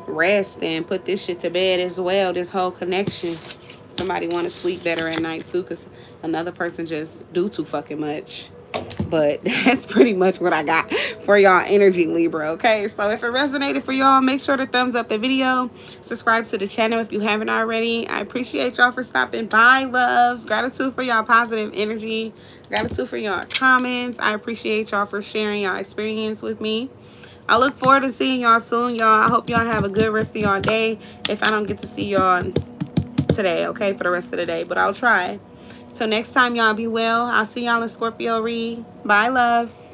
rest and put this shit to bed as well, this whole connection. Somebody want to sleep better at night too, because another person just do too fucking much. But that's pretty much what I got for y'all energy, Libra. Okay, so if it resonated for y'all, make sure to thumbs up the video. Subscribe to the channel if you haven't already. I appreciate y'all for stopping by, loves. Gratitude for y'all positive energy. Gratitude for y'all comments. I appreciate y'all for sharing y'all experience with me. I look forward to seeing y'all soon, y'all. I hope y'all have a good rest of y'all day. If I don't get to see y'all today, okay, for the rest of the day, but I'll try. Till next time, y'all, be well. I'll see y'all in Scorpio read. Bye, loves.